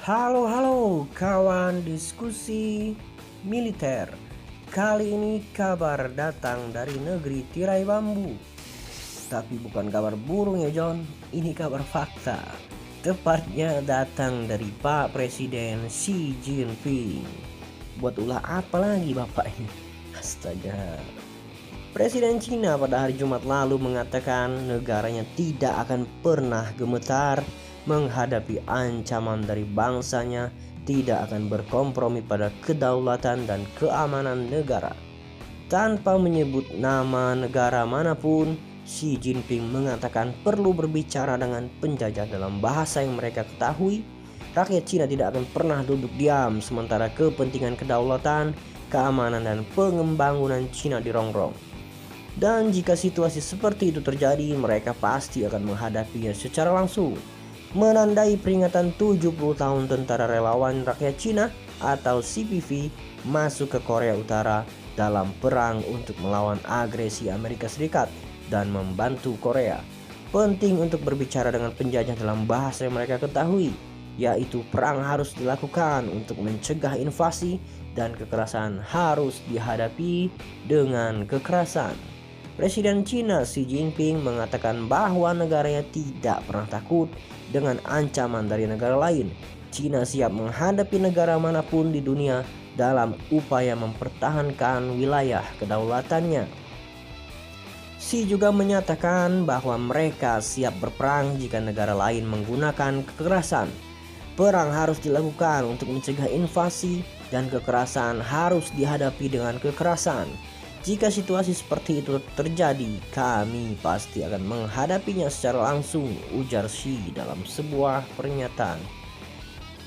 Halo kawan diskusi militer. Kali ini kabar datang dari negeri tirai bambu. Tapi bukan kabar burung ya John, ini kabar fakta. Tepatnya datang dari Pak Presiden Xi Jinping. Buat ulah apa lagi bapak ini? Astaga. Presiden Cina pada hari Jumat lalu mengatakan negaranya tidak akan pernah gemetar menghadapi ancaman dari bangsanya, tidak akan berkompromi pada kedaulatan dan keamanan negara. Tanpa menyebut nama negara manapun, Xi Jinping mengatakan perlu berbicara dengan penjajah dalam bahasa yang mereka ketahui. Rakyat Cina tidak akan pernah duduk diam sementara kepentingan kedaulatan, keamanan dan pengembangan Cina dirongrong. Dan jika situasi seperti itu terjadi, mereka pasti akan menghadapinya secara langsung. Menandai peringatan 70 tahun Tentara Relawan Rakyat Cina atau CPV masuk ke Korea Utara dalam perang untuk melawan agresi Amerika Serikat dan membantu Korea. Penting untuk berbicara dengan penjajah dalam bahasa yang mereka ketahui, yaitu perang harus dilakukan untuk mencegah invasi dan kekerasan harus dihadapi dengan kekerasan. Presiden Cina Xi Jinping mengatakan bahwa negaranya tidak pernah takut dengan ancaman dari negara lain. Cina siap menghadapi negara manapun di dunia dalam upaya mempertahankan wilayah kedaulatannya. Xi juga menyatakan bahwa mereka siap berperang jika negara lain menggunakan kekerasan. Perang harus dilakukan untuk mencegah invasi dan kekerasan harus dihadapi dengan kekerasan. Jika situasi seperti itu terjadi, kami pasti akan menghadapinya secara langsung, ujar Xi dalam sebuah pernyataan.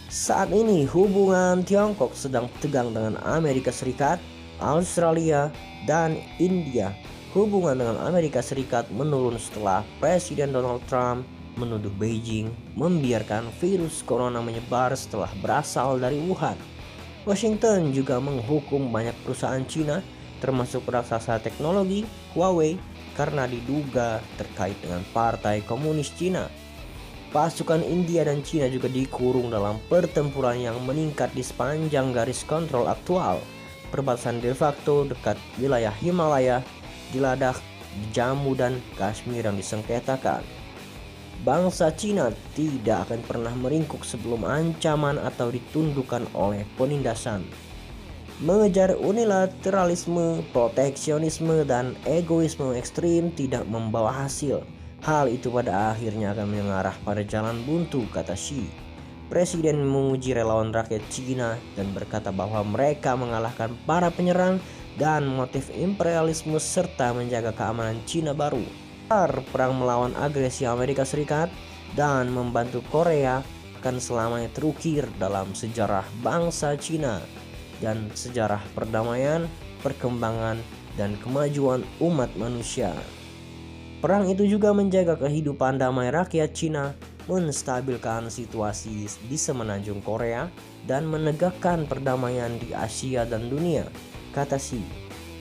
Saat ini hubungan Tiongkok sedang tegang dengan Amerika Serikat, Australia, dan India. Hubungan dengan Amerika Serikat menurun setelah Presiden Donald Trump menuduh Beijing membiarkan virus corona menyebar setelah berasal dari Wuhan. Washington juga menghukum banyak perusahaan Cina termasuk raksasa teknologi Huawei karena diduga terkait dengan Partai Komunis Cina. Pasukan India dan Cina juga dikurung dalam pertempuran yang meningkat di sepanjang garis kontrol aktual, perbatasan de facto dekat wilayah Himalaya, di Ladakh, di Jammu dan Kashmir yang disengketakan. Bangsa Cina tidak akan pernah meringkuk sebelum ancaman atau ditundukkan oleh penindasan. Mengejar unilateralisme, proteksionisme, dan egoisme ekstrim tidak membawa hasil. Hal itu pada akhirnya akan mengarah pada jalan buntu, kata Xi. Presiden memuji relawan rakyat Cina dan berkata bahwa mereka mengalahkan para penyerang dan motif imperialisme serta menjaga keamanan Cina baru. Perang melawan agresi Amerika Serikat dan membantu Korea akan selamanya terukir dalam sejarah bangsa Cina dan sejarah perdamaian, perkembangan, dan kemajuan umat manusia. Perang itu juga menjaga kehidupan damai rakyat Cina, menstabilkan situasi di semenanjung Korea, dan menegakkan perdamaian di Asia dan dunia, kata Xi.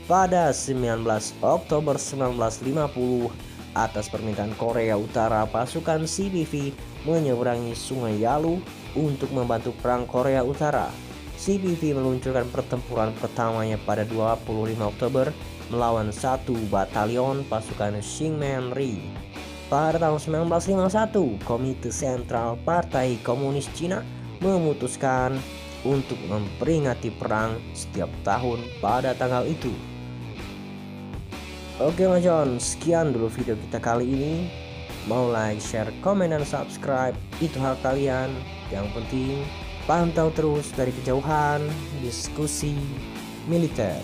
Pada 19 Oktober 1950, atas permintaan Korea Utara, pasukan CPV menyeberangi Sungai Yalu untuk membantu perang Korea Utara. CPV meluncurkan pertempuran pertamanya pada 25 Oktober melawan satu batalion pasukan Xingmen-Ri. Pada tahun 1951, Komite Sentral Partai Komunis Cina memutuskan untuk memperingati perang setiap tahun pada tanggal itu. Oke Mas John, sekian dulu video kita kali ini. Mau like, share, komen, dan subscribe, itu hak kalian. Yang penting pantau terus dari kejauhan diskusi militer.